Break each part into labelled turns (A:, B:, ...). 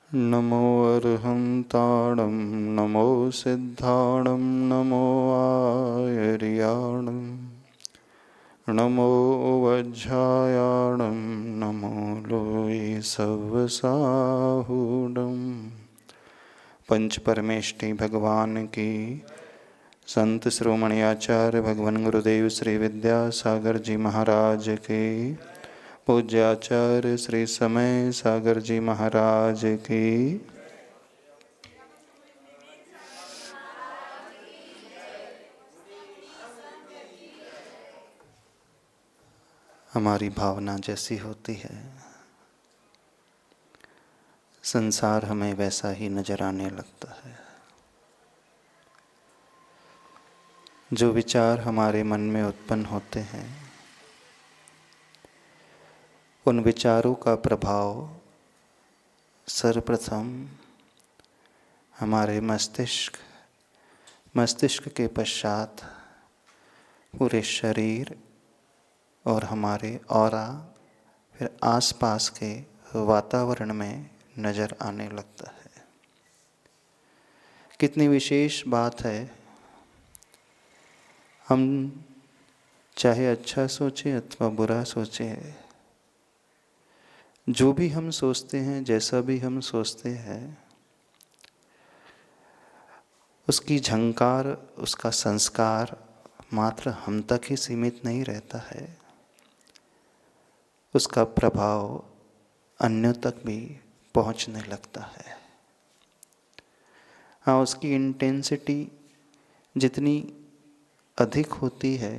A: नमो अर्हन्ताणं नमो सिद्धाणं नमो आयर्याणं नमो वज्झायाणं नमो लोये सव्वसाहूणं। पंच परमेष्टि भगवान की, संत शिरोमणि आचार्य भगवान गुरुदेव श्री विद्यासागर जी महाराज के, पूज्याचार्य श्री समय सागर जी महाराज की। हमारी भावना जैसी होती है, संसार हमें वैसा ही नजर आने लगता है। जो विचार हमारे मन में उत्पन्न होते हैं, उन विचारों का प्रभाव सर्वप्रथम हमारे मस्तिष्क के पश्चात पूरे शरीर और हमारे ऑरा, फिर आसपास के वातावरण में नजर आने लगता है। कितनी विशेष बात है, हम चाहे अच्छा सोचें अथवा बुरा सोचें, जो भी हम सोचते हैं, जैसा भी हम सोचते हैं, उसकी झंकार, उसका संस्कार मात्र हम तक ही सीमित नहीं रहता है, उसका प्रभाव अन्यों तक भी पहुंचने लगता है। हाँ, उसकी इंटेंसिटी जितनी अधिक होती है,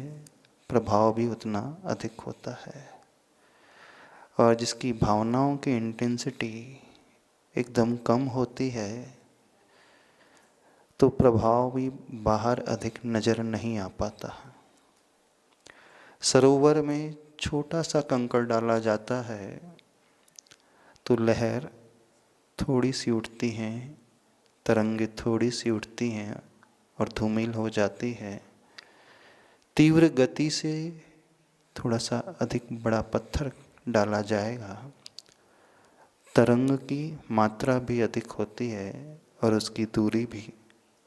A: प्रभाव भी उतना अधिक होता है। और जिसकी भावनाओं की इंटेंसिटी एकदम कम होती है, तो प्रभाव भी बाहर अधिक नज़र नहीं आ पाता। सरोवर में छोटा सा कंकड़ डाला जाता है तो लहर थोड़ी सी उठती हैं, तरंगे थोड़ी सी उठती हैं और धूमिल हो जाती है। तीव्र गति से थोड़ा सा अधिक बड़ा पत्थर डाला जाएगा, तरंग की मात्रा भी अधिक होती है और उसकी दूरी भी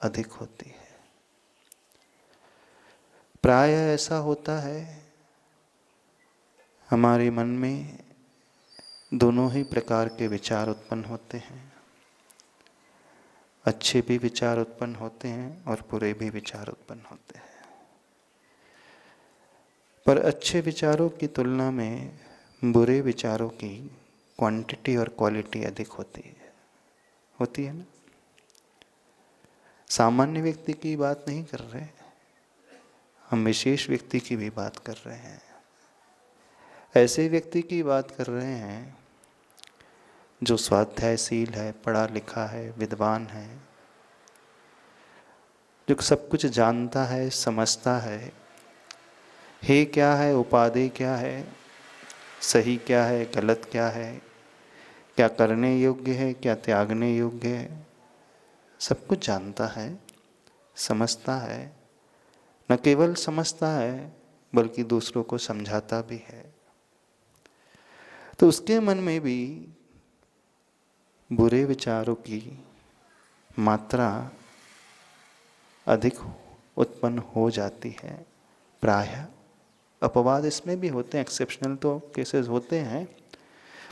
A: अधिक होती है। प्रायः ऐसा होता है, हमारे मन में दोनों ही प्रकार के विचार उत्पन्न होते हैं। अच्छे भी विचार उत्पन्न होते हैं और बुरे भी विचार उत्पन्न होते हैं। पर अच्छे विचारों की तुलना में बुरे विचारों की क्वांटिटी और क्वालिटी अधिक होती है ना। सामान्य व्यक्ति की बात नहीं कर रहे, हम विशेष व्यक्ति की भी बात कर रहे हैं। ऐसे व्यक्ति की बात कर रहे हैं जो स्वाध्यायशील है, पढ़ा लिखा है, विद्वान है, जो सब कुछ जानता है, समझता है, हे क्या है, उपाधि क्या है, सही क्या है, गलत क्या है, क्या करने योग्य है, क्या त्यागने योग्य है, सब कुछ जानता है, समझता है। न केवल समझता है बल्कि दूसरों को समझाता भी है। तो उसके मन में भी बुरे विचारों की मात्रा अधिक उत्पन्न हो जाती है। प्रायः अपवाद इसमें भी होते हैं, एक्सेप्शनल तो केसेस होते हैं,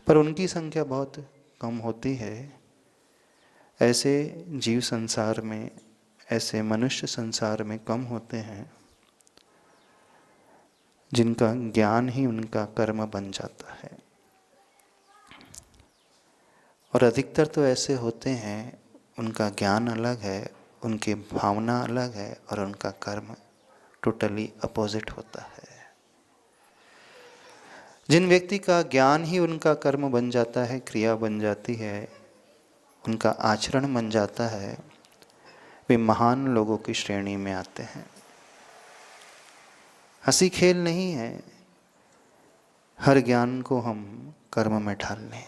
A: पर उनकी संख्या बहुत कम होती है। ऐसे जीव संसार में, ऐसे मनुष्य संसार में कम होते हैं जिनका ज्ञान ही उनका कर्म बन जाता है। और अधिकतर तो ऐसे होते हैं, उनका ज्ञान अलग है, उनकी भावना अलग है और उनका कर्म टोटली अपोजिट होता है। जिन व्यक्ति का ज्ञान ही उनका कर्म बन जाता है, क्रिया बन जाती है, उनका आचरण बन जाता है, वे महान लोगों की श्रेणी में आते हैं। हंसी खेल नहीं है हर ज्ञान को हम कर्म में ढाल लें,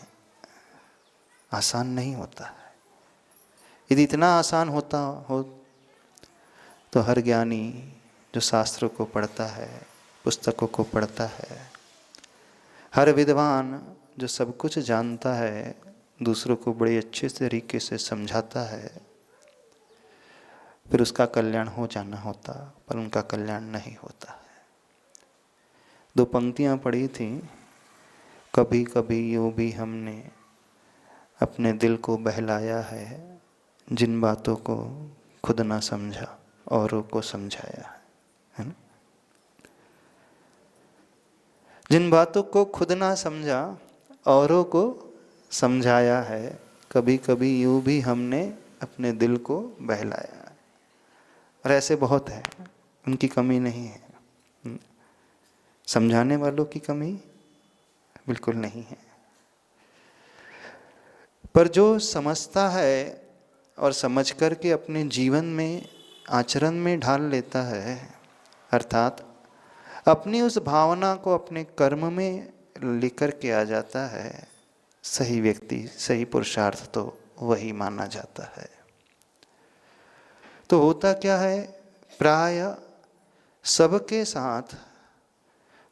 A: आसान नहीं होता है। यदि इतना आसान होता हो तो हर ज्ञानी जो शास्त्रों को पढ़ता है, पुस्तकों को पढ़ता है, हर विद्वान जो सब कुछ जानता है, दूसरों को बड़े अच्छे तरीके से समझाता है, फिर उसका कल्याण हो जाना होता, पर उनका कल्याण नहीं होता है। 2 पंक्तियाँ पढ़ी थी, कभी कभी यूँ भी हमने अपने दिल को बहलाया है, जिन बातों को खुद ना समझा औरों को समझाया है ना? जिन बातों को खुद ना समझा औरों को समझाया है, कभी कभी यूँ भी हमने अपने दिल को बहलाया है। और ऐसे बहुत है, उनकी कमी नहीं है, समझाने वालों की कमी बिल्कुल नहीं है। पर जो समझता है और समझ कर के अपने जीवन में आचरण में ढाल लेता है, अर्थात अपनी उस भावना को अपने कर्म में लेकर के आ जाता है, सही व्यक्ति, सही पुरुषार्थ तो वही माना जाता है। तो होता क्या है, प्राय सबके साथ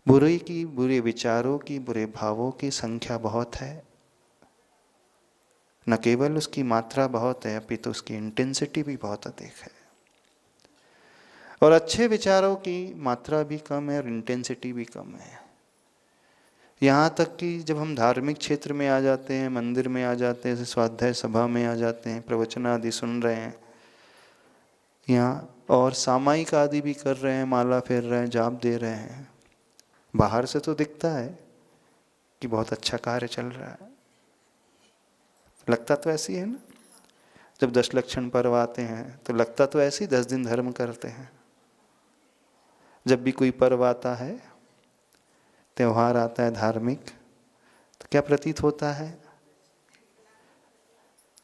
A: बुरे विचारों की, बुरे भावों की संख्या बहुत है। न केवल उसकी मात्रा बहुत है, अपितु उसकी इंटेंसिटी भी बहुत अधिक है। और अच्छे विचारों की मात्रा भी कम है और इंटेंसिटी भी कम है। यहाँ तक कि जब हम धार्मिक क्षेत्र में आ जाते हैं, मंदिर में आ जाते हैं, स्वाध्याय सभा में आ जाते हैं, प्रवचन आदि सुन रहे हैं यहाँ, और सामायिक आदि भी कर रहे हैं, माला फेर रहे हैं, जाप दे रहे हैं, बाहर से तो दिखता है कि बहुत अच्छा कार्य चल रहा है, लगता तो ऐसी है ना। जब 10 लक्षण पर्व आते हैं तो लगता तो ऐसे ही 10 दिन धर्म करते हैं। जब भी कोई पर्व आता है, त्यौहार आता है धार्मिक, तो क्या प्रतीत होता है,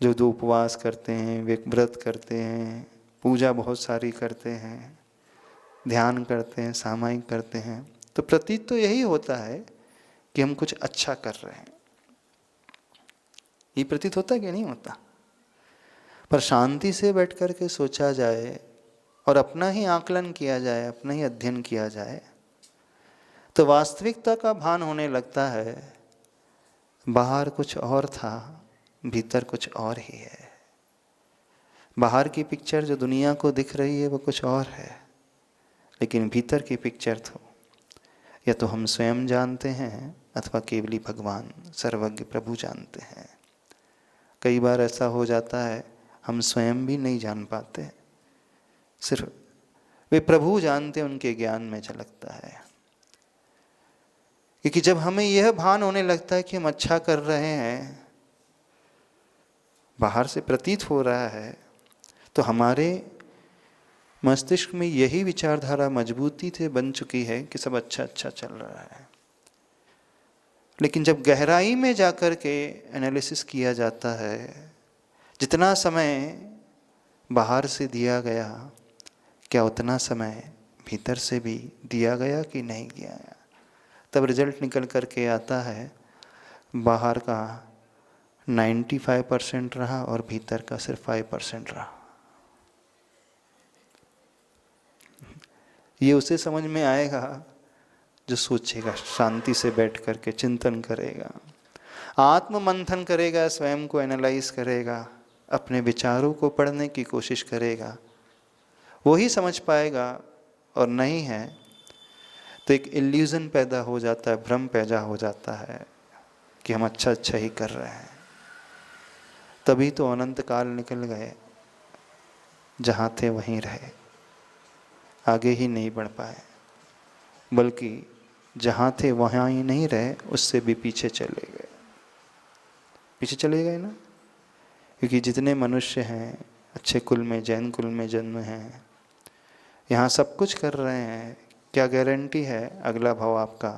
A: जो दो उपवास करते हैं, वे व्रत करते हैं, पूजा बहुत सारी करते हैं, ध्यान करते हैं, सामायिक करते हैं, तो प्रतीत तो यही होता है कि हम कुछ अच्छा कर रहे हैं। ये प्रतीत होता है कि नहीं होता? पर शांति से बैठ कर के सोचा जाए और अपना ही आकलन किया जाए, अपना ही अध्ययन किया जाए, तो वास्तविकता का भान होने लगता है, बाहर कुछ और था, भीतर कुछ और ही है। बाहर की पिक्चर जो दुनिया को दिख रही है वो कुछ और है, लेकिन भीतर की पिक्चर तो या तो हम स्वयं जानते हैं अथवा केवली भगवान सर्वज्ञ प्रभु जानते हैं। कई बार ऐसा हो जाता है हम स्वयं भी नहीं जान पाते, सिर्फ वे प्रभु जानते, उनके ज्ञान में झलकता है। क्योंकि जब हमें यह भान होने लगता है कि हम अच्छा कर रहे हैं, बाहर से प्रतीत हो रहा है, तो हमारे मस्तिष्क में यही विचारधारा मजबूती से बन चुकी है कि सब अच्छा अच्छा चल रहा है। लेकिन जब गहराई में जाकर के एनालिसिस किया जाता है, जितना समय बाहर से दिया गया, क्या उतना समय भीतर से भी दिया गया कि नहीं दिया गया, तब रिजल्ट निकल कर के आता है बाहर का 95% रहा और भीतर का सिर्फ 5% रहा। ये उसे समझ में आएगा जो सोचेगा, शांति से बैठ कर के चिंतन करेगा, आत्म मंथन करेगा, स्वयं को एनालाइज करेगा, अपने विचारों को पढ़ने की कोशिश करेगा, वो ही समझ पाएगा। और नहीं है तो एक इल्यूजन पैदा हो जाता है, भ्रम पैदा हो जाता है कि हम अच्छा अच्छा ही कर रहे हैं। तभी तो अनंत काल निकल गए, जहाँ थे वहीं रहे, आगे ही नहीं बढ़ पाए, बल्कि जहाँ थे वहाँ ही नहीं रहे, उससे भी पीछे चले गए। पीछे चले गए ना, क्योंकि जितने मनुष्य हैं अच्छे कुल में, जैन कुल में जन्म हैं, यहाँ सब कुछ कर रहे हैं, क्या गारंटी है अगला भाव आपका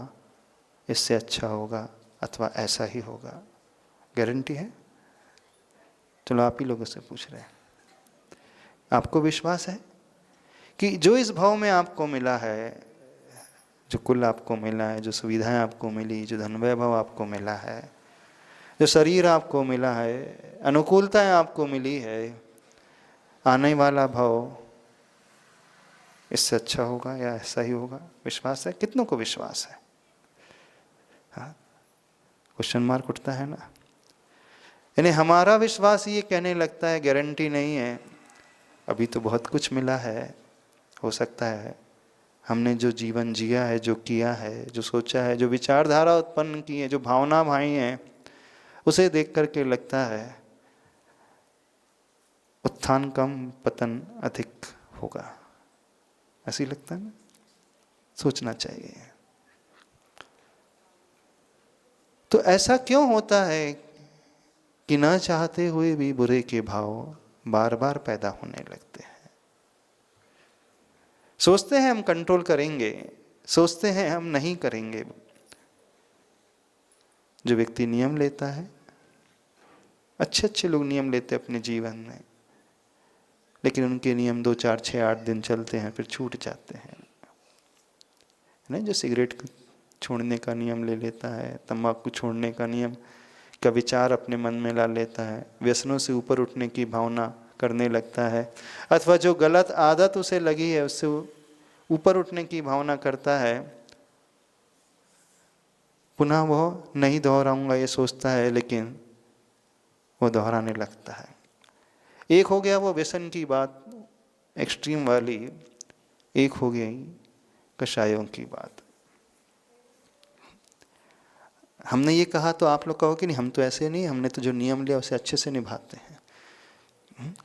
A: इससे अच्छा होगा अथवा ऐसा ही होगा? गारंटी है? चलो आप ही लोगों से पूछ रहे हैं, आपको विश्वास है कि जो इस भाव में आपको मिला है, जो कुल आपको मिला है, जो सुविधाएं आपको मिली, जो धन वैभव आपको मिला है, जो शरीर आपको मिला है, अनुकूलताएं आपको मिली है, आने वाला भाव इससे अच्छा होगा या ऐसा ही होगा? विश्वास है? कितनों को विश्वास है? हाँ, क्वेश्चन मार्क उठता है ना। यानी हमारा विश्वास ये कहने लगता है गारंटी नहीं है, अभी तो बहुत कुछ मिला है, हो सकता है हमने जो जीवन जिया है, जो किया है, जो सोचा है, जो विचारधारा उत्पन्न की है, जो भावना भाई हैं, उसे देख करके लगता है उत्थान कम पतन अधिक होगा। ऐसी लगता है ना, सोचना चाहिए। तो ऐसा क्यों होता है कि न चाहते हुए भी बुरे के भाव बार बार पैदा होने लगते हैं? सोचते हैं हम कंट्रोल करेंगे, सोचते हैं हम नहीं करेंगे। जो व्यक्ति नियम लेता है, अच्छे अच्छे लोग नियम लेते हैं अपने जीवन में, लेकिन उनके नियम 2, 4, 6, 8 दिन चलते हैं, फिर छूट जाते हैं। नहीं, जो सिगरेट छोड़ने का नियम ले लेता है, तंबाकू छोड़ने का नियम का विचार अपने मन में ला लेता है, व्यसनों से ऊपर उठने की भावना करने लगता है, अथवा जो गलत आदत उसे लगी है उससे ऊपर उठने की भावना करता है, पुनः वो नहीं दोहराऊंगा ये सोचता है, लेकिन वो दोहराने लगता है। एक हो गया वो व्यसन की बात एक्सट्रीम वाली, एक हो गई कषायों की बात। हमने ये कहा तो आप लोग कहो कि नहीं हम तो ऐसे नहीं, हमने तो जो नियम लिया उसे अच्छे से निभाते हैं।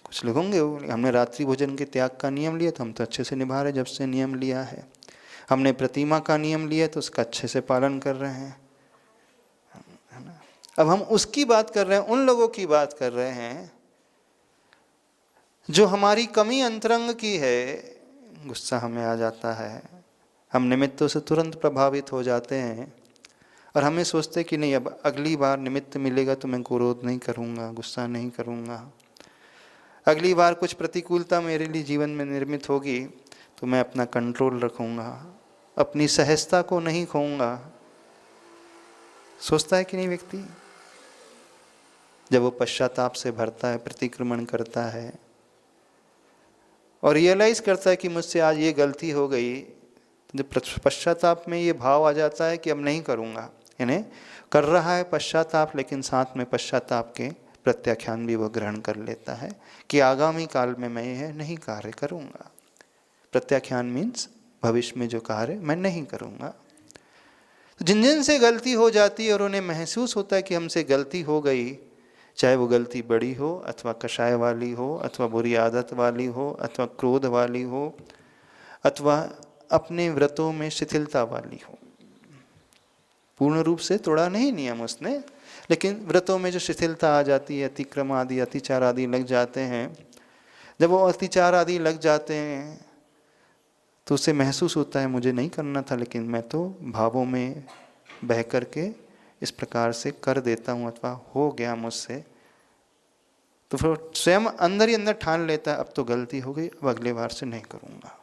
A: कुछ लोग होंगे हमने रात्रि भोजन के त्याग का नियम लिया तो हम तो अच्छे से निभा रहे जब से नियम लिया है। हमने प्रतिमा का नियम लिया तो उसका अच्छे से पालन कर रहे हैं, है ना। अब हम उसकी बात कर रहे हैं, उन लोगों की बात कर रहे हैं जो हमारी कमी अंतरंग की है। गुस्सा हमें आ जाता है, हम निमित्तों से तुरंत प्रभावित हो जाते हैं और हमें सोचते कि नहीं अब अगली बार निमित्त मिलेगा तो मैं क्रोध नहीं करूँगा, गुस्सा नहीं करूँगा। अगली बार कुछ प्रतिकूलता मेरे लिए जीवन में निर्मित होगी तो मैं अपना कंट्रोल रखूँगा, अपनी सहजता को नहीं खोऊंगा। सोचता है कि नहीं व्यक्ति? जब वो पश्चाताप से भरता है, प्रतिक्रमण करता है और रियलाइज करता है कि मुझसे आज ये गलती हो गई, जब पश्चाताप में ये भाव आ जाता है कि अब नहीं करूँगा, यानी कर रहा है पश्चाताप, लेकिन साथ में पश्चाताप के प्रत्याख्यान भी वो ग्रहण कर लेता है कि आगामी काल में मैं यह नहीं कार्य करूँगा। प्रत्याख्यान मीन्स भविष्य में जो कार्य मैं नहीं करूँगा। तो जिन जिन से गलती हो जाती है और उन्हें महसूस होता है कि हमसे गलती हो गई, चाहे वो गलती बड़ी हो अथवा कषाय वाली हो अथवा बुरी आदत वाली हो अथवा क्रोध वाली हो अथवा अपने व्रतों में शिथिलता वाली हो। पूर्ण रूप से तोड़ा नहीं नियम उसने, लेकिन व्रतों में जो शिथिलता आ जाती है, अतिक्रम आदि अतिचार आदि लग जाते हैं, जब वो अतिचार आदि लग जाते हैं तो उसे महसूस होता है मुझे नहीं करना था, लेकिन मैं तो भावों में बह करके इस प्रकार से कर देता हूँ अथवा हो गया मुझसे। तो फिर स्वयं अंदर ही अंदर ठान लेता है अब तो गलती हो गई, अब अगले बार से नहीं करूँगा।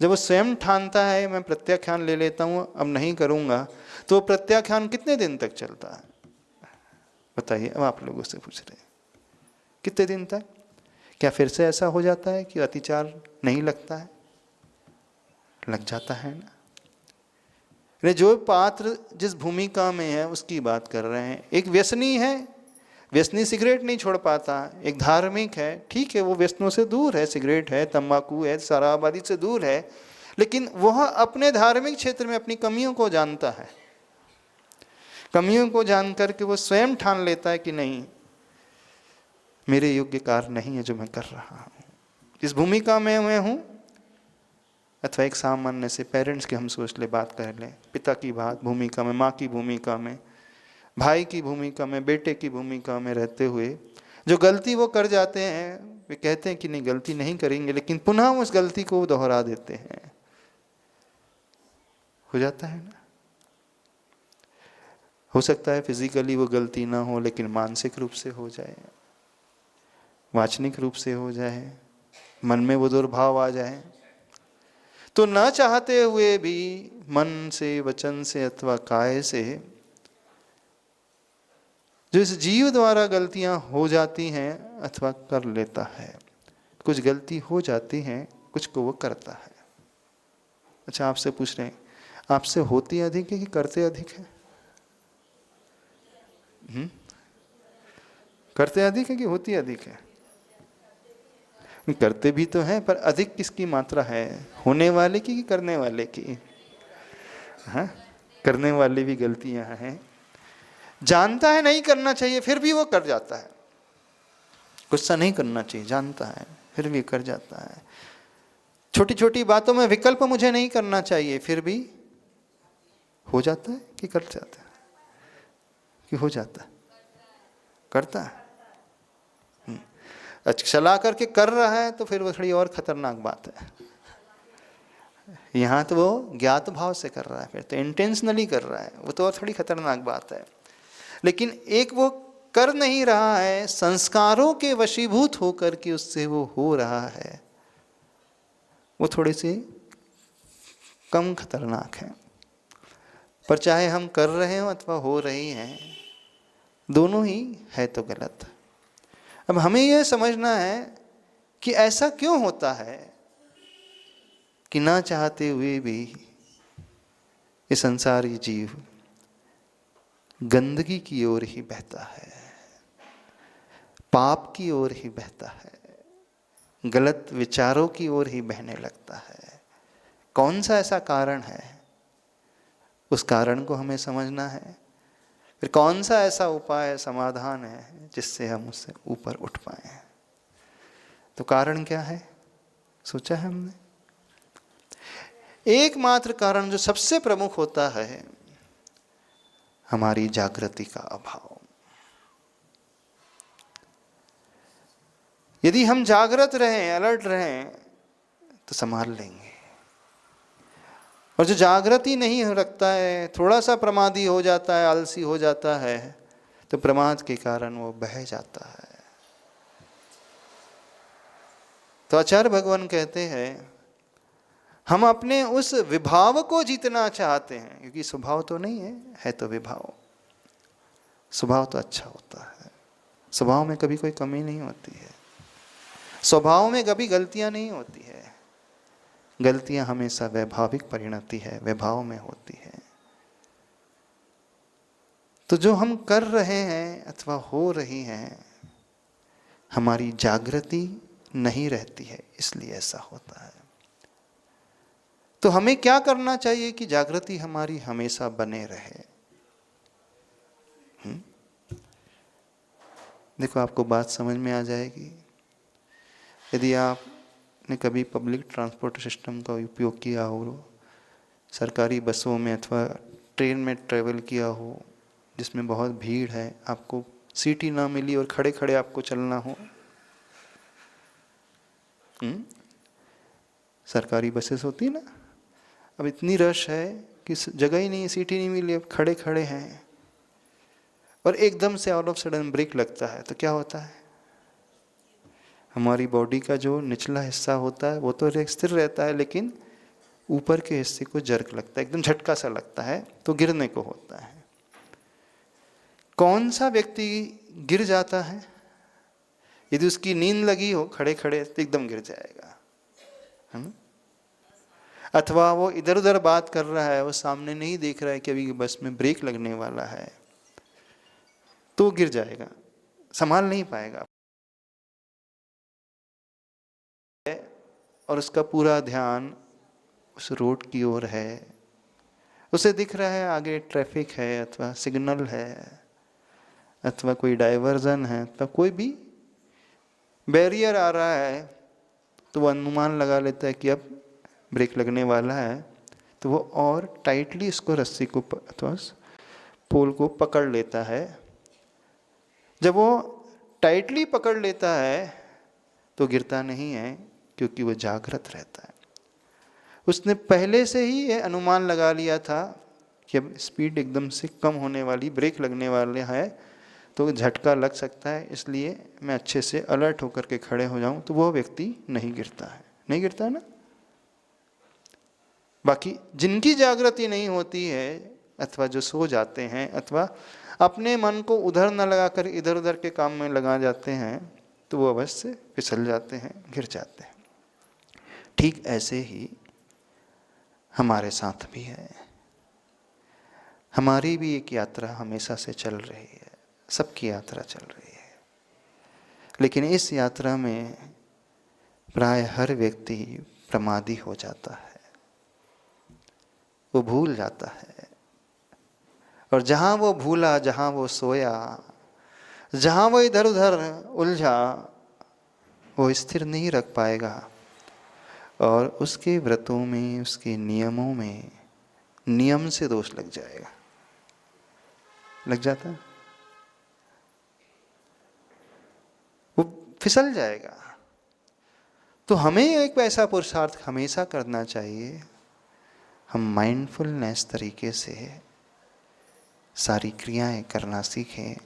A: जब वो स्वयं ठानता है मैं प्रत्याख्यान ले लेता हूँ अब नहीं करूँगा, तो वो प्रत्याख्यान कितने दिन तक चलता है बताइए? अब आप लोगों से पूछ रहे हैं कितने दिन तक? क्या फिर से ऐसा हो जाता है कि अतिचार नहीं लगता है? लग जाता है ना। जो पात्र जिस भूमिका में है उसकी बात कर रहे हैं। एक व्यसनी है, व्यसनी सिगरेट नहीं छोड़ पाता। एक धार्मिक है, ठीक है वो व्यसनों से दूर है, सिगरेट है, तंबाकू है, शराब आदि से दूर है, लेकिन वह अपने धार्मिक क्षेत्र में अपनी कमियों को जानता है। कमियों को जान करके वो स्वयं ठान लेता है कि नहीं मेरे योग्य कार्य नहीं है जो मैं कर रहा हूँ, इस भूमिका में मैं हूँ। अथवा एक सामान्य से पेरेंट्स की हम सोच ले, बात कर लें, पिता की बात भूमिका में, माँ की भूमिका में, भाई की भूमिका में, बेटे की भूमिका में रहते हुए जो गलती वो कर जाते हैं, वे कहते हैं कि नहीं गलती नहीं करेंगे, लेकिन पुनः उस गलती को दोहरा देते हैं। हो जाता है ना। हो सकता है फिजिकली वो गलती ना हो, लेकिन मानसिक रूप से हो जाए, वाचनिक रूप से हो जाए, मन में वो दुर्भाव आ जाए, तो न चाहते हुए भी मन से, वचन से अथवा काय से जो इस जीव द्वारा गलतियां हो जाती हैं अथवा कर लेता है। कुछ गलती हो जाती हैं, कुछ को वो करता है। अच्छा आपसे पूछ रहे हैं, आपसे होती अधिक है कि करते अधिक है? करते अधिक है कि होती अधिक है? करते भी तो हैं, पर अधिक किसकी मात्रा है? होने वाले की कि करने वाले की? हाँ, करने वाले भी गलतियां हैं। जानता है नहीं करना चाहिए फिर भी वो कर जाता है। गुस्सा नहीं करना चाहिए, जानता है फिर भी कर जाता है। छोटी छोटी बातों में विकल्प मुझे नहीं करना चाहिए, फिर भी हो जाता है कि कर जाता है? कि हो जाता है? करता है। अच्छा, चला करके कर रहा है तो फिर वो थोड़ी और खतरनाक बात है। यहाँ तो वो ज्ञात भाव से कर रहा है, फिर तो इंटेंशनली कर रहा है, वो तो और थोड़ी खतरनाक बात है। लेकिन एक वो कर नहीं रहा है, संस्कारों के वशीभूत होकर के उससे वो हो रहा है, वो थोड़ी सी कम खतरनाक है। पर चाहे हम कर रहे हो अथवा हो रही हैं, दोनों ही है तो गलत। अब हमें यह समझना है कि ऐसा क्यों होता है कि ना चाहते हुए भी ये संसारी जीव गंदगी की ओर ही बहता है, पाप की ओर ही बहता है, गलत विचारों की ओर ही बहने लगता है। कौन सा ऐसा कारण है? उस कारण को हमें समझना है। फिर कौन सा ऐसा उपाय, समाधान है जिससे हम उससे ऊपर उठ पाए? तो कारण क्या है? सोचा है हमने? एकमात्र कारण जो सबसे प्रमुख होता है, हमारी जागृति का अभाव। यदि हम जागृत रहें, अलर्ट रहें, तो संभाल लेंगे। और जो जागृति नहीं रखता है, थोड़ा सा प्रमादी हो जाता है, आलसी हो जाता है, तो प्रमाद के कारण वो बह जाता है। तो आचार्य भगवान कहते हैं, हम अपने उस विभाव को जीतना चाहते हैं, क्योंकि स्वभाव तो नहीं है तो विभाव। स्वभाव तो अच्छा होता है, स्वभाव में कभी कोई कमी नहीं होती है, स्वभाव में कभी गलतियां नहीं होती है। गलतियां हमेशा वैभाविक परिणति है, वैभाव में होती है। तो जो हम कर रहे हैं अथवा हो रही हैं, हमारी जागृति नहीं रहती है, इसलिए ऐसा होता है। तो हमें क्या करना चाहिए कि जागृति हमारी हमेशा बने रहे? देखो, आपको बात समझ में आ जाएगी। यदि आपने कभी पब्लिक ट्रांसपोर्ट सिस्टम का उपयोग किया हो, सरकारी बसों में अथवा ट्रेन में ट्रेवल किया हो जिसमें बहुत भीड़ है, आपको सीट ही ना मिली और खड़े खड़े आपको चलना हो, सरकारी बसेस होती है ना, अब इतनी रश है कि जगह ही नहीं है, सीट ही नहीं मिली, अब खड़े खड़े हैं, और एकदम से ऑल ऑफ सडन ब्रेक लगता है, तो क्या होता है? हमारी बॉडी का जो निचला हिस्सा होता है वो तो स्थिर रहता है, लेकिन ऊपर के हिस्से को जर्क लगता है, एकदम झटका सा लगता है, तो गिरने को होता है। कौन सा व्यक्ति गिर जाता है? यदि उसकी नींद लगी हो खड़े खड़े, तो एकदम गिर जाएगा, है ना? अथवा वो इधर उधर बात कर रहा है, वो सामने नहीं देख रहा है कि अभी बस में ब्रेक लगने वाला है, तो गिर जाएगा, संभाल नहीं पाएगा। और उसका पूरा ध्यान उस रोड की ओर है, उसे दिख रहा है आगे ट्रैफिक है अथवा सिग्नल है अथवा कोई डाइवर्जन है, तो कोई भी बैरियर आ रहा है, तो वो अनुमान लगा लेता है कि अब ब्रेक लगने वाला है, तो वो और टाइटली इसको रस्सी को अथवा पोल को पकड़ लेता है। जब वो टाइटली पकड़ लेता है तो गिरता नहीं है, क्योंकि वो जागृत रहता है। उसने पहले से ही ये अनुमान लगा लिया था कि अब स्पीड एकदम से कम होने वाली, ब्रेक लगने वाले है, तो झटका लग सकता है, इसलिए मैं अच्छे से अलर्ट होकर के खड़े हो जाऊं, तो वो व्यक्ति नहीं गिरता है। नहीं गिरता है ना? बाकी जिनकी जागृति नहीं होती है अथवा जो सो जाते हैं अथवा अपने मन को उधर न लगाकर इधर उधर के काम में लगा जाते हैं, तो वो अवश्य फिसल जाते हैं, गिर जाते हैं। ठीक ऐसे ही हमारे साथ भी है। हमारी भी एक यात्रा हमेशा से चल रही है, सबकी यात्रा चल रही है। लेकिन इस यात्रा में प्राय हर व्यक्ति प्रमादी हो जाता है, वो भूल जाता है। और जहाँ वो भूला, जहाँ वो सोया, जहाँ वो इधर उधर उलझा, वो स्थिर नहीं रख पाएगा और उसके व्रतों में, उसके नियमों में नियम से दोष लग जाएगा, लग जाता है, वो फिसल जाएगा। तो हमें एक ऐसा पुरुषार्थ हमेशा करना चाहिए, हम माइंडफुलनेस तरीके से सारी क्रियाएं करना सीखें,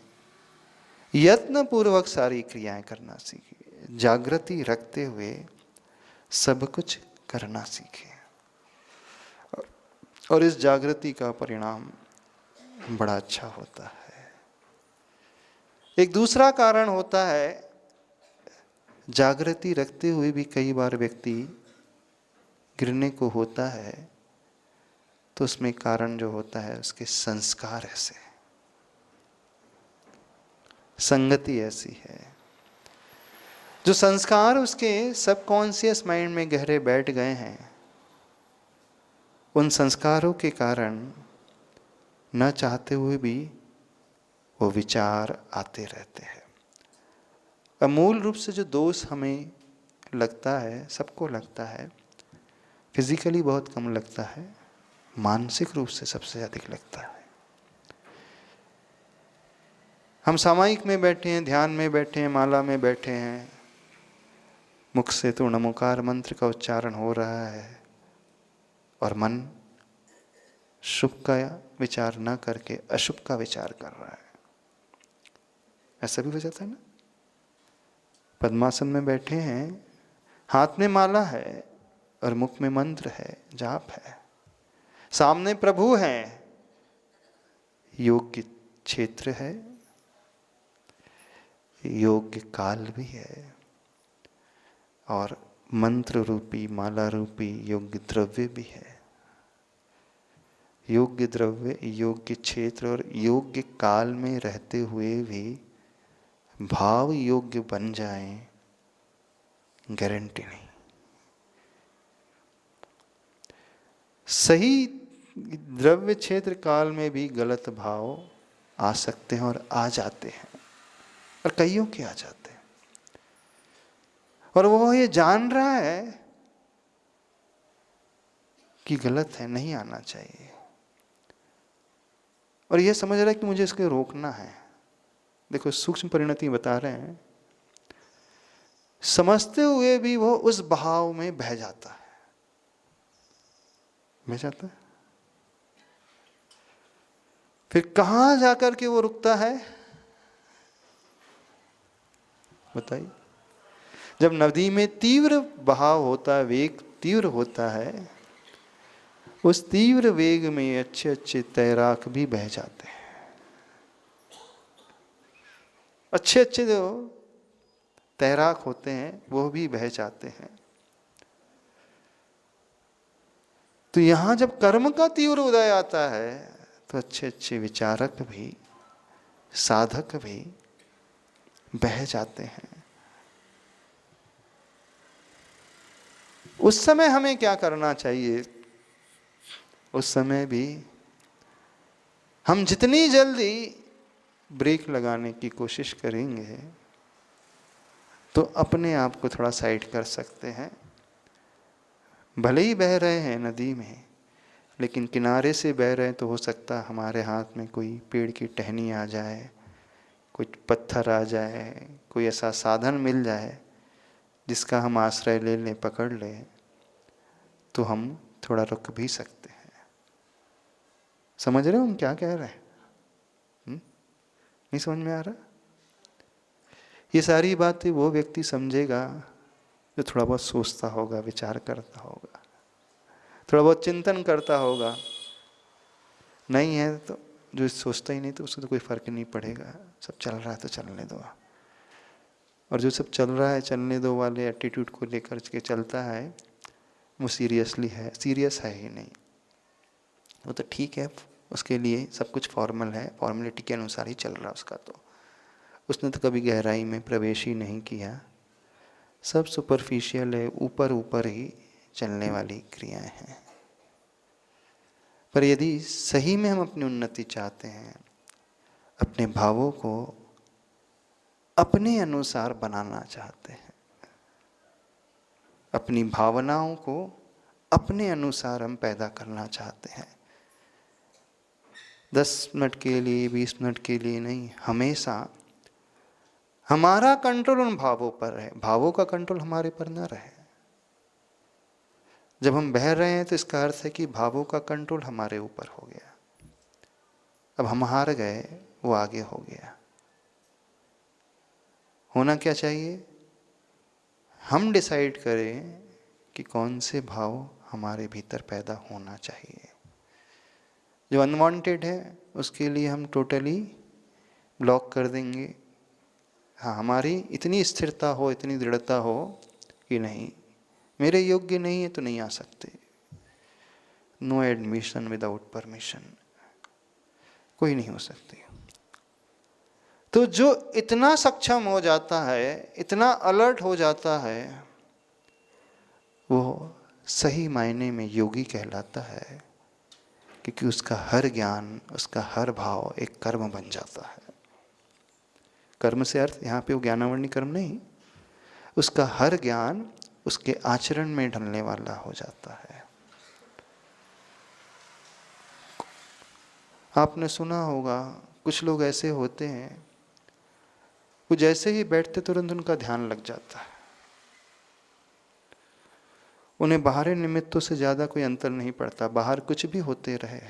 A: यत्न पूर्वक सारी क्रियाएं करना सीखें, जागृति रखते हुए सब कुछ करना सीखें। और इस जागृति का परिणाम बड़ा अच्छा होता है। एक दूसरा कारण होता है, जागृति रखते हुए भी कई बार व्यक्ति गिरने को होता है, तो उसमें कारण जो होता है उसके संस्कार ऐसे, संगति ऐसी है, जो संस्कार उसके सबकॉन्शियस माइंड में गहरे बैठ गए हैं, उन संस्कारों के कारण न चाहते हुए भी वो विचार आते रहते हैं। अब मूल रूप से जो दोष हमें लगता है, सबको लगता है, फिजिकली बहुत कम लगता है, मानसिक रूप से सबसे अधिक लगता है। हम सामायिक में बैठे हैं, ध्यान में बैठे हैं, माला में बैठे हैं, मुख से तो नमोकार मंत्र का उच्चारण हो रहा है और मन शुभ का विचार न करके अशुभ का विचार कर रहा है। ऐसा भी हो जाता है ना। पद्मासन में बैठे हैं, हाथ में माला है और मुख में मंत्र है, जाप है, सामने प्रभु हैं, योग्य क्षेत्र है, योग्य काल भी है और मंत्र रूपी, माला रूपी योग्य द्रव्य भी है। योग्य द्रव्य, योग्य क्षेत्र और योग्य काल में रहते हुए भी भाव योग्य बन जाएं, गारंटी नहीं। सही द्रव्य क्षेत्र काल में भी गलत भाव आ सकते हैं और आ जाते हैं, और कईयों के आ जाते हैं, और वो ये जान रहा है कि गलत है, नहीं आना चाहिए, और ये समझ रहा है कि मुझे इसको रोकना है। देखो सूक्ष्म परिणति बता रहे हैं, समझते हुए भी वो उस भाव में बह जाता है, बह जाता है। फिर कहां जाकर के वो रुकता है बताइए। जब नदी में तीव्र बहाव होता है, वेग तीव्र होता है, उस तीव्र वेग में अच्छे अच्छे तैराक भी बह जाते हैं, अच्छे अच्छे जो तैराक होते हैं वो भी बह जाते हैं। तो यहां जब कर्म का तीव्र उदय आता है तो अच्छे अच्छे विचारक भी, साधक भी बह जाते हैं। उस समय हमें क्या करना चाहिए? उस समय भी हम जितनी जल्दी ब्रेक लगाने की कोशिश करेंगे तो अपने आप को थोड़ा साइड कर सकते हैं। भले ही बह रहे हैं नदी में, लेकिन किनारे से बह रहे हैं तो हो सकता है हमारे हाथ में कोई पेड़ की टहनी आ जाए, कुछ पत्थर आ जाए, कोई ऐसा साधन मिल जाए जिसका हम आश्रय ले लें, पकड़ लें, तो हम थोड़ा रुक भी सकते हैं। समझ रहे हो हम क्या कह रहे हैं? नहीं समझ में आ रहा? ये सारी बातें वो व्यक्ति समझेगा जो थोड़ा बहुत सोचता होगा, विचार करता होगा, थोड़ा बहुत चिंतन करता होगा। नहीं है तो जो सोचता ही नहीं, तो उसको तो कोई फर्क नहीं पड़ेगा, सब चल रहा है तो चलने दो। और जो सब चल रहा है चलने दो वाले एटीट्यूड को लेकर के चलता है, वो सीरियस है ही नहीं। वो तो ठीक है, उसके लिए सब कुछ फॉर्मल है, फॉर्मेलिटी के अनुसार ही चल रहा है उसका। तो उसने तो कभी गहराई में प्रवेश ही नहीं किया। सब सुपरफिशियल है, ऊपर ऊपर ही चलने वाली क्रियाएं हैं। पर यदि सही में हम अपनी उन्नति चाहते हैं, अपने भावों को अपने अनुसार बनाना चाहते हैं, अपनी भावनाओं को अपने अनुसार हम पैदा करना चाहते हैं, 10 मिनट के लिए 20 मिनट के लिए नहीं, हमेशा हमारा कंट्रोल उन भावों पर रहे, भावों का कंट्रोल हमारे पर न रहे। जब हम बह रहे हैं तो इसका अर्थ है कि भावों का कंट्रोल हमारे ऊपर हो गया। अब हम हार गए, वो आगे हो गया। होना क्या चाहिए? हम डिसाइड करें कि कौन से भाव हमारे भीतर पैदा होना चाहिए। जो अनवांटेड है उसके लिए हम टोटली ब्लॉक कर देंगे। हाँ, हमारी इतनी स्थिरता हो, इतनी दृढ़ता हो कि नहीं, मेरे योग्य नहीं है तो नहीं आ सकते। नो एडमिशन विदाउट परमिशन, कोई नहीं हो सकती। तो जो इतना सक्षम हो जाता है, इतना अलर्ट हो जाता है, वो सही मायने में योगी कहलाता है, क्योंकि उसका हर ज्ञान, उसका हर भाव एक कर्म बन जाता है। कर्म से अर्थ यहाँ पे वो ज्ञानावरणी कर्म नहीं, उसका हर ज्ञान उसके आचरण में ढलने वाला हो जाता है। आपने सुना होगा कुछ लोग ऐसे होते हैं, वो जैसे ही बैठते तुरंत उनका ध्यान लग जाता है। उन्हें बाहरी निमित्तों से ज़्यादा कोई अंतर नहीं पड़ता। बाहर कुछ भी होते रहे,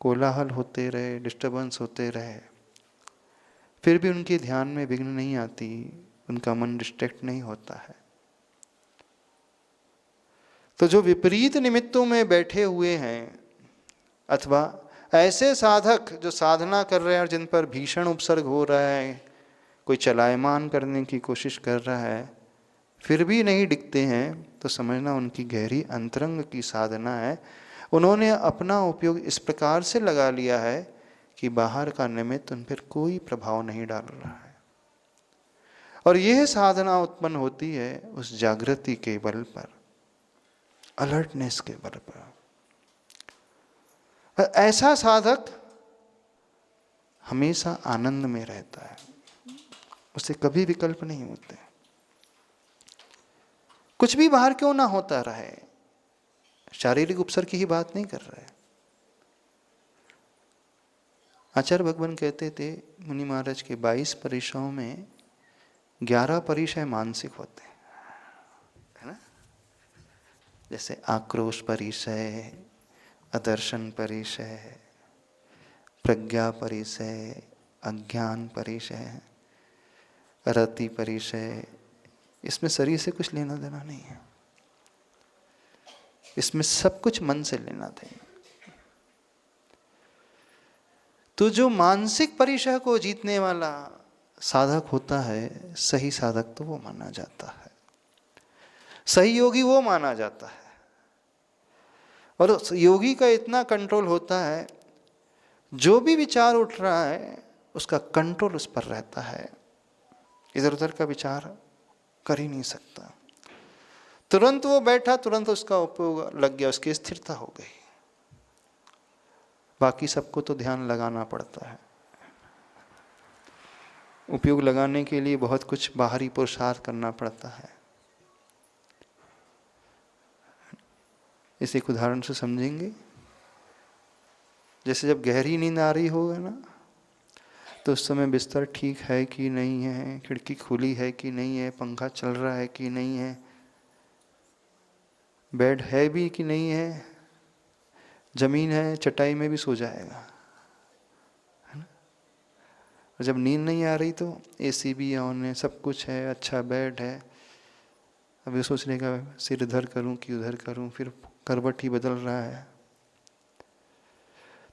A: कोलाहल होते रहे, डिस्टर्बेंस होते रहे, फिर भी उनके ध्यान में विघ्न नहीं आती, उनका मन डिस्ट्रैक्ट नहीं होता है। तो जो विपरीत निमित्तों में बैठे हुए हैं, अथवा ऐसे साधक जो साधना कर रहे हैं और जिन पर भीषण उपसर्ग हो रहा है, कोई चलायमान करने की कोशिश कर रहा है, फिर भी नहीं दिखते हैं, तो समझना उनकी गहरी अंतरंग की साधना है। उन्होंने अपना उपयोग इस प्रकार से लगा लिया है कि बाहर का निमित्त उन पर कोई प्रभाव नहीं डाल रहा है। और यह साधना उत्पन्न होती है उस जागृति के बल पर, अलर्टनेस के बल पर। ऐसा साधक हमेशा आनंद में रहता है, उसे कभी विकल्प नहीं होते। कुछ भी बाहर क्यों ना होता रहे, शारीरिक उपसर्ग की ही बात नहीं कर रहे। आचार्य भगवान कहते थे, मुनि महाराज के 22 परिचयों में 11 परिचय मानसिक होते हैं, है ना। जैसे आक्रोश परिचय, अदर्शन परिचय, प्रज्ञा परिचय, अज्ञान परिचय, रति परिचय। इसमें शरीर से कुछ लेना देना नहीं है, इसमें सब कुछ मन से लेना देना। तो जो मानसिक परिचय को जीतने वाला साधक होता है, सही साधक तो वो माना जाता है, सही योगी वो माना जाता है। और योगी का इतना कंट्रोल होता है, जो भी विचार उठ रहा है उसका कंट्रोल उस पर रहता है, इधर उधर का विचार कर ही नहीं सकता। तुरंत वो बैठा, तुरंत उसका उपयोग लग गया, उसकी स्थिरता हो गई। बाकी सबको तो ध्यान लगाना पड़ता है। उपयोग लगाने के लिए बहुत कुछ बाहरी पुरुषार्थ करना पड़ता है। इसे एक उदाहरण से समझेंगे। जैसे जब गहरी नींद आ रही होगा ना, तो उस समय बिस्तर ठीक है कि नहीं है, खिड़की खुली है कि नहीं है, पंखा चल रहा है कि नहीं है, बेड है भी कि नहीं है, जमीन है, चटाई में भी सो जाएगा, है ना। और जब नींद नहीं आ रही तो एसी भी ऑन है, सब कुछ है, अच्छा बेड है। अब ये सोचने का सिर इधर करूं कि उधर करूं, फिर करवट ही बदल रहा है।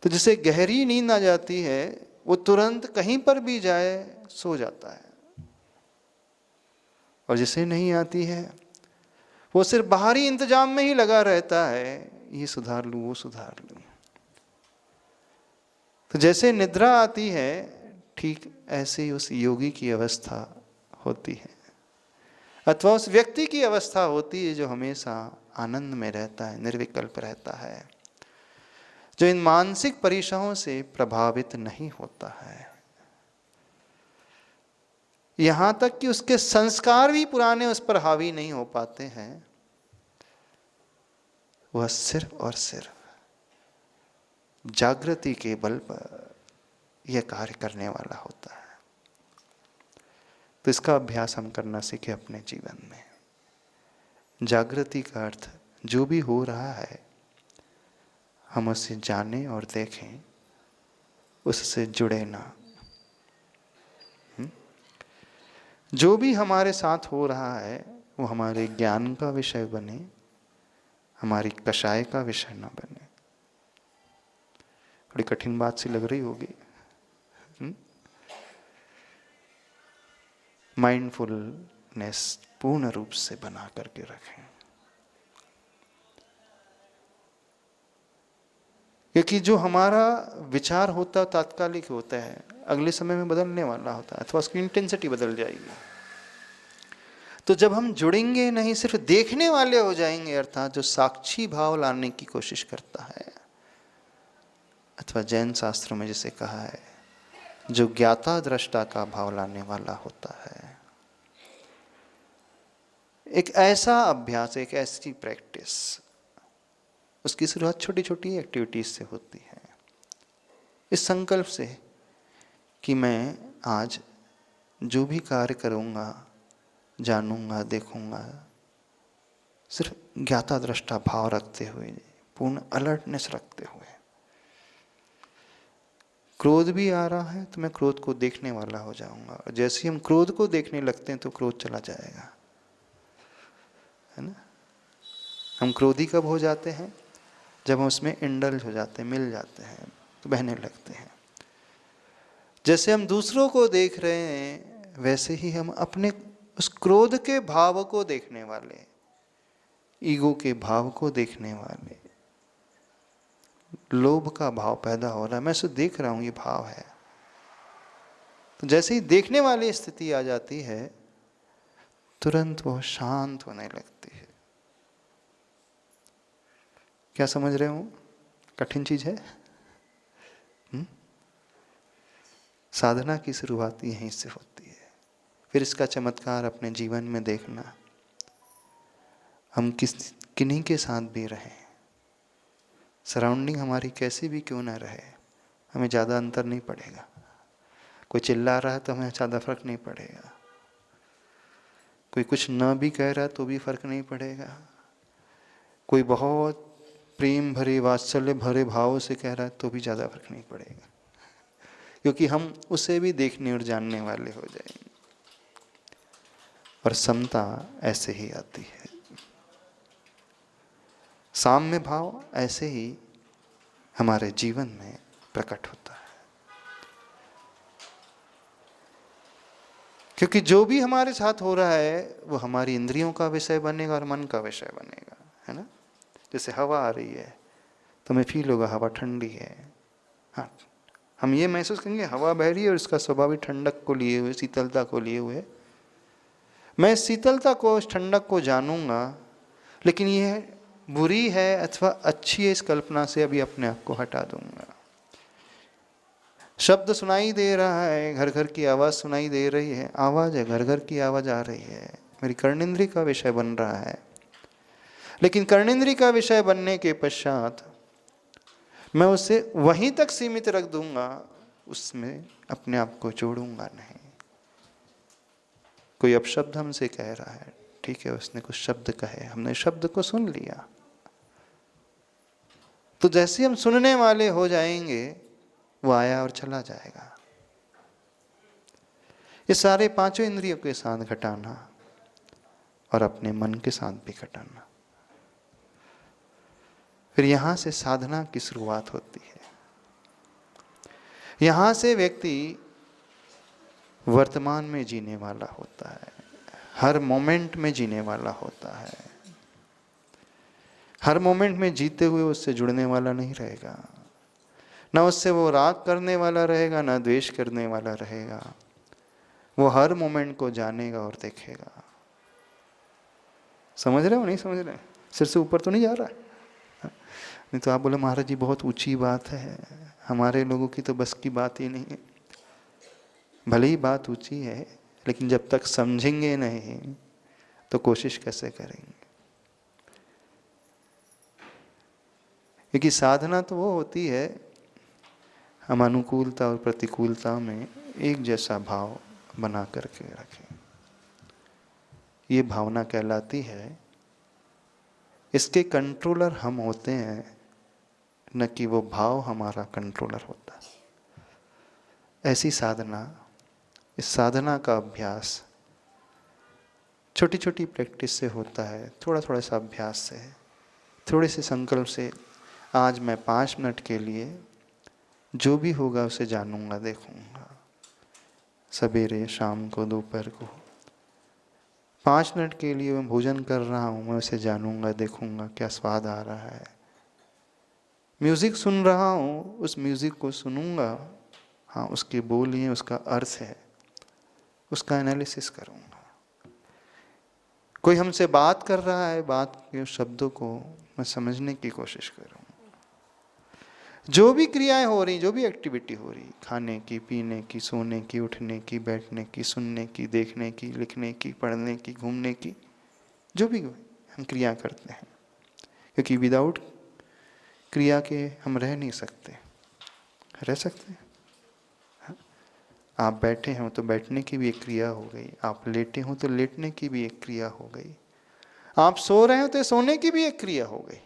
A: तो जिसे गहरी नींद आ जाती है वो तुरंत कहीं पर भी जाए सो जाता है, और जिसे नहीं आती है वो सिर्फ बाहरी इंतजाम में ही लगा रहता है, ये सुधार लूं वो सुधार लूं। तो जैसे निद्रा आती है ठीक ऐसे ही उस योगी की अवस्था होती है, अथवा उस व्यक्ति की अवस्था होती है जो हमेशा आनंद में रहता है, निर्विकल्प रहता है, जो इन मानसिक परिसरों से प्रभावित नहीं होता है। यहां तक कि उसके संस्कार भी पुराने उस पर हावी नहीं हो पाते हैं। वह सिर्फ और सिर्फ जागृति के बल पर यह कार्य करने वाला होता है। तो इसका अभ्यास हम करना सीखे अपने जीवन में। जागृति का अर्थ जो भी हो रहा है हम उसे जानें और देखें, उससे जुड़े ना। जो भी हमारे साथ हो रहा है वो हमारे ज्ञान का विषय बने, हमारी कषाय का विषय ना बने। बड़ी कठिन बात सी लग रही होगी। माइंडफुलनेस पूर्ण रूप से बना करके रखें, क्योंकि जो हमारा विचार होता है तात्कालिक होता है, अगले समय में बदलने वाला होता है, अथवा उसकी इंटेंसिटी बदल जाएगी। तो जब हम जुड़ेंगे नहीं, सिर्फ देखने वाले हो जाएंगे, अर्थात जो साक्षी भाव लाने की कोशिश करता है, अथवा जैन शास्त्रों में जिसे कहा है जो ज्ञाता दृष्टा का भाव लाने वाला होता है, एक ऐसा अभ्यास, एक ऐसी प्रैक्टिस, उसकी शुरुआत छोटी छोटी एक्टिविटीज से होती है। इस संकल्प से कि मैं आज जो भी कार्य करूँगा, जानूंगा, देखूंगा, सिर्फ ज्ञाता दृष्टा भाव रखते हुए, पूर्ण अलर्टनेस रखते हुए। क्रोध भी आ रहा है तो मैं क्रोध को देखने वाला हो जाऊंगा, और जैसे ही हम क्रोध को देखने लगते हैं तो क्रोध चला जाएगा, है ना। हम क्रोधी कब हो जाते हैं? जब हम उसमें इंडल्ज हो जाते हैं, मिल जाते हैं, तो बहने लगते हैं। जैसे हम दूसरों को देख रहे हैं, वैसे ही हम अपने उस क्रोध के भाव को देखने वाले, ईगो के भाव को देखने वाले, लोभ का भाव पैदा हो रहा है, मैं इसे देख रहा हूं, ये भाव है। तो जैसे ही देखने वाली स्थिति आ जाती है, तुरंत वो शांत होने लगती है। क्या समझ रहे हो? कठिन चीज है। साधना की शुरुआत यहीं से होती है। फिर इसका चमत्कार अपने जीवन में देखना। हम किन्हीं के साथ भी रहें, सराउंडिंग हमारी कैसी भी क्यों ना रहे, हमें ज़्यादा अंतर नहीं पड़ेगा। कोई चिल्ला रहा है तो हमें ज़्यादा फर्क नहीं पड़ेगा, कोई कुछ न भी कह रहा है तो भी फर्क नहीं पड़ेगा, कोई बहुत प्रेम भरे वात्सल्य भरे भाव से कह रहा है तो भी ज़्यादा फर्क नहीं पड़ेगा, क्योंकि हम उसे भी देखने और जानने वाले हो जाएंगे। और समता ऐसे ही आती है, साम्य भाव ऐसे ही हमारे जीवन में प्रकट होता है। क्योंकि जो भी हमारे साथ हो रहा है वो हमारी इंद्रियों का विषय बनेगा और मन का विषय बनेगा, है ना। जैसे हवा आ रही है तो हमें फील होगा हवा ठंडी है, हाँ, हम ये महसूस करेंगे हवा बह रही है और इसका स्वभाव भी ठंडक को लिए हुए, शीतलता को लिए हुए। मैं शीतलता को, ठंडक को जानूंगा, लेकिन ये बुरी है अथवा अच्छी है इस कल्पना से अभी अपने आप को हटा दूंगा। शब्द सुनाई दे रहा है, घर घर की आवाज़ सुनाई दे रही है, आवाज़ है, घर घर की आवाज़ आ रही है, मेरी कर्णेंद्रिय का विषय बन रहा है। लेकिन कर्णेंद्रिय का विषय बनने के पश्चात मैं उसे वहीं तक सीमित रख दूंगा, उसमें अपने आप को जोड़ूंगा नहीं। कोई अपशब्द हमसे कह रहा है, ठीक है, उसने कुछ शब्द कहे, हमने शब्द को सुन लिया, तो जैसे हम सुनने वाले हो जाएंगे वो आया और चला जाएगा। ये सारे पांचों इंद्रियों के साथ घटाना और अपने मन के साथ भी घटाना, फिर यहां से साधना की शुरुआत होती है। यहां से व्यक्ति वर्तमान में जीने वाला होता है, हर मोमेंट में जीने वाला होता है। हर मोमेंट में जीते हुए उससे जुड़ने वाला नहीं रहेगा, ना उससे वो राग करने वाला रहेगा, ना द्वेष करने वाला रहेगा। वो हर मोमेंट को जानेगा और देखेगा। समझ रहे हो नहीं समझ रहे? सिर से ऊपर तो नहीं जा रहा है? नहीं तो आप बोले महाराज जी बहुत ऊंची बात है, हमारे लोगों की तो बस की बात ही नहीं है। भले ही बात ऊंची है, लेकिन जब तक समझेंगे नहीं तो कोशिश कैसे करेंगे? क्योंकि साधना तो वो होती है, हम अनुकूलता और प्रतिकूलता में एक जैसा भाव बना करके रखें। ये भावना कहलाती है। इसके कंट्रोलर हम होते हैं, न कि वो भाव हमारा कंट्रोलर होता है। ऐसी साधना, इस साधना का अभ्यास छोटी छोटी प्रैक्टिस से होता है, थोड़ा थोड़ा सा अभ्यास से, थोड़े से संकल्प से। आज मैं 5 मिनट के लिए जो भी होगा उसे जानूंगा, देखूंगा, सवेरे, शाम को, दोपहर को। 5 मिनट के लिए मैं भोजन कर रहा हूँ, मैं उसे जानूंगा, देखूंगा क्या स्वाद आ रहा है। म्यूज़िक सुन रहा हूँ, उस म्यूज़िक को सुनूंगा, हाँ उसके बोल हैं, उसका अर्थ है, उसका एनालिसिस करूंगा। कोई हमसे बात कर रहा है, बात के शब्दों को मैं समझने की कोशिश करूंगा। जो भी क्रियाएं हो रही, जो भी एक्टिविटी हो रही, खाने की, पीने की, सोने की, उठने की, बैठने की, सुनने की, देखने की, लिखने की, पढ़ने की, घूमने की, जो भी हम क्रिया करते हैं, क्योंकि विदाउट क्रिया के हम रह नहीं सकते। रह सकते हैं? आप बैठे हो तो बैठने की भी एक क्रिया हो गई, आप लेटे हो तो लेटने की भी एक क्रिया हो गई, आप सो रहे हो तो सोने की भी एक क्रिया हो गई,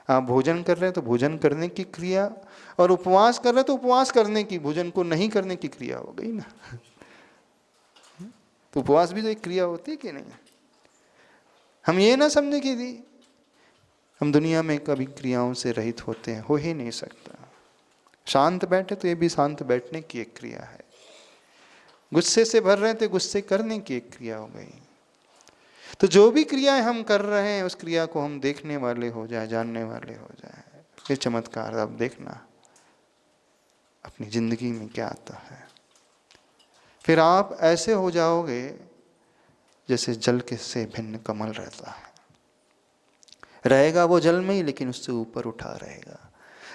A: आप भोजन कर रहे हैं तो भोजन करने की क्रिया, और उपवास कर रहे हैं तो उपवास करने की, भोजन को नहीं करने की क्रिया हो गई ना। तो उपवास भी तो एक क्रिया होती है कि नहीं? हम ये ना समझे कि हम दुनिया में कभी क्रियाओं से रहित होते हैं, हो ही नहीं सकता। शांत बैठे तो ये भी शांत बैठने की एक क्रिया है। गुस्से से भर रहे थे, गुस्से करने की एक क्रिया हो गई। तो जो भी क्रियाएं हम कर रहे हैं, उस क्रिया को हम देखने वाले हो जाए, जानने वाले हो जाए। ये चमत्कार अब देखना अपनी जिंदगी में क्या आता है। फिर आप ऐसे हो जाओगे जैसे जल के से भिन्न कमल रहता है। रहेगा वो जल में ही, लेकिन उससे ऊपर उठा रहेगा।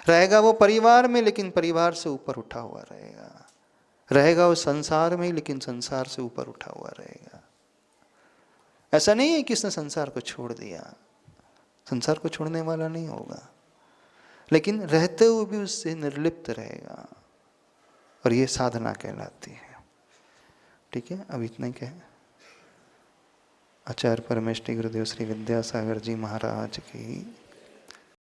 A: रहेगा वो परिवार में, लेकिन परिवार से ऊपर उठा हुआ रहेगा। रहेगा वो संसार में ही, लेकिन संसार से ऊपर उठा हुआ रहेगा। ऐसा नहीं है कि इसने संसार को छोड़ दिया, संसार को छोड़ने वाला नहीं होगा, लेकिन रहते हुए भी उससे निर्लिप्त रहेगा। और ये साधना कहलाती है। ठीक है, अब इतना क्या है। आचार्य परमेष्टि गुरुदेव श्री विद्यासागर जी महाराज की